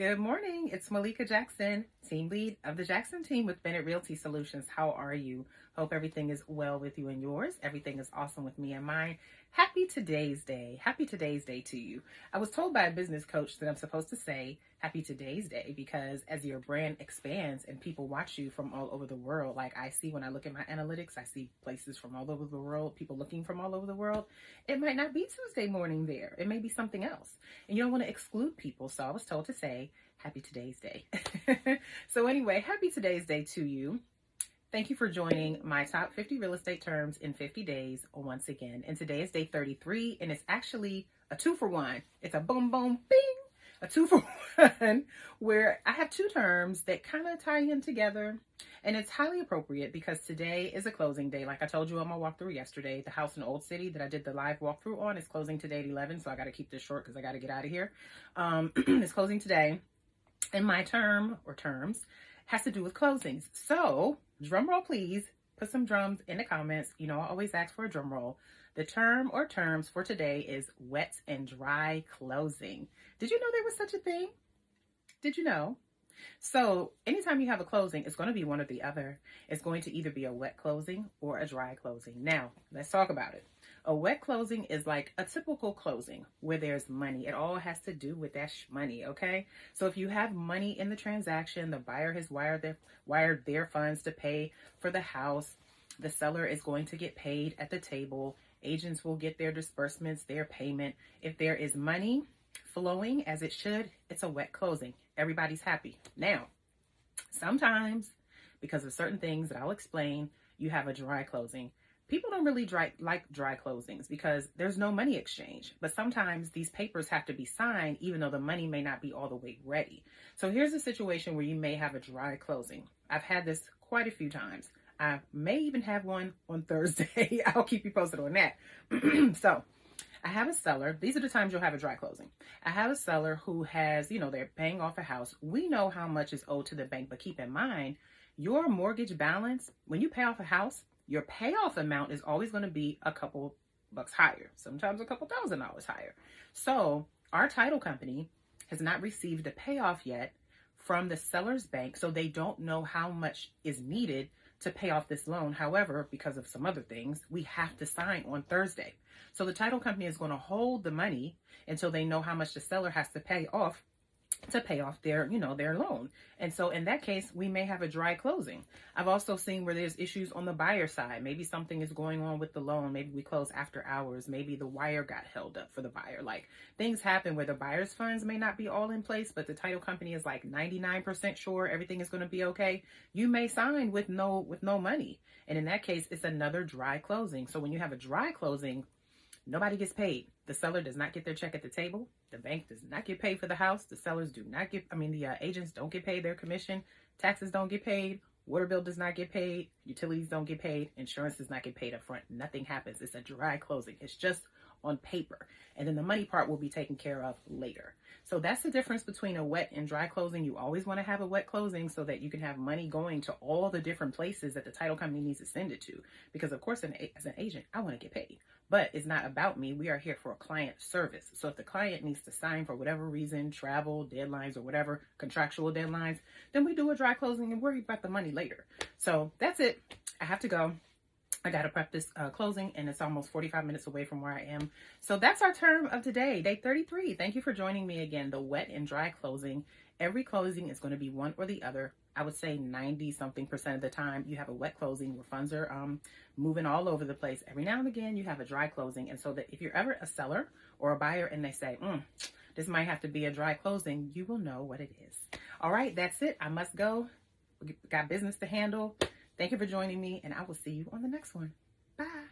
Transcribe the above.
Good morning. It's Malika Jackson, team lead of the Jackson team with Bennett Realty Solutions. How are you? Hope everything is well with you and yours. Everything is awesome with me and mine. Happy today's day. Happy today's day to you. I was told by a business coach that I'm supposed to say happy today's day because as your brand expands and people watch you from all over the world, like I see when I look at my analytics, I see places from all over the world, people looking from all over the world. It might not be Tuesday morning there. It may be something else. And you don't want to exclude people. So I was told to say, happy today's day. So anyway, happy today's day to you. Thank you for joining my top 50 real estate terms in 50 days once again. And today is day 33, and it's actually a 2-for-1. It's a boom, boom, bing, a 2-for-1, where I have two terms that kind of tie in together. And it's highly appropriate because today is a closing day. Like I told you on my walkthrough yesterday, the house in Old City that I did the live walkthrough on is closing today at 11. So I got to keep this short because I got to get out of here. It's closing today. And my term or terms has to do with closings. So drum roll, please. Put some drums in the comments. You know, I always ask for a drum roll. The term or terms for today is wet and dry closing. Did you know there was such a thing? Did you know? So anytime you have a closing, it's going to be one or the other. It's going to either be a wet closing or a dry closing. Now, let's talk about it. A wet closing is like a typical closing where there's money. It all has to do with that money, okay? So if you have money in the transaction, the buyer has wired their funds to pay for the house. The seller is going to get paid at the table. Agents will get their disbursements, their payment. If there is money flowing as it should, it's a wet closing. Everybody's happy. Now, sometimes because of certain things that I'll explain, you have a dry closing. People don't really like dry closings because there's no money exchange. But sometimes these papers have to be signed even though the money may not be all the way ready. So here's a situation where you may have a dry closing. I've had this quite a few times. I may even have one on Thursday. I'll keep you posted on that. So I have a seller. These are the times you'll have a dry closing. I have a seller who has, they're paying off a house. We know how much is owed to the bank, but keep in mind, your mortgage balance, when you pay off a house, your payoff amount is always going to be a couple bucks higher, sometimes a couple $1,000s higher. So our title company has not received a payoff yet from the seller's bank, so they don't know how much is needed to pay off this loan. However, because of some other things, we have to sign on Thursday. So the title company is going to hold the money until they know how much the seller has to pay off their, their loan. And so in that case, we may have a dry closing. I've also seen where there's issues on the buyer side. Maybe something is going on with the loan. Maybe we close after hours. Maybe the wire got held up for the buyer. Like things happen where the buyer's funds may not be all in place, but the title company is like 99% sure everything is going to be okay. You may sign with no money. And in that case, it's another dry closing. So when you have a dry closing, nobody gets paid. The seller does not get their check at the table. The bank does not get paid for the house. The sellers do not get, the agents don't get paid their commission. Taxes don't get paid. Water bill does not get paid. Utilities don't get paid. Insurance does not get paid up front. Nothing happens. It's a dry closing. It's just on paper. And then the money part will be taken care of later. So that's the difference between a wet and dry closing. You always want to have a wet closing so that you can have money going to all the different places that the title company needs to send it to. Because of course, as an agent, I want to get paid. But it's not about me. We are here for a client service. So if the client needs to sign for whatever reason, travel, deadlines, or whatever, contractual deadlines, then we do a dry closing and worry about the money later. So that's it. I have to go. I got to prep this closing, and it's almost 45 minutes away from where I am. So that's our term of today, day 33. Thank you for joining me again. The wet and dry closing. Every closing is going to be one or the other. I would say 90-something% of the time you have a wet closing where funds are moving all over the place. Every now and again you have a dry closing. And so that if you're ever a seller or a buyer and they say, this might have to be a dry closing, you will know what it is. All right, that's it. I must go. We got business to handle. Thank you for joining me, and I will see you on the next one. Bye.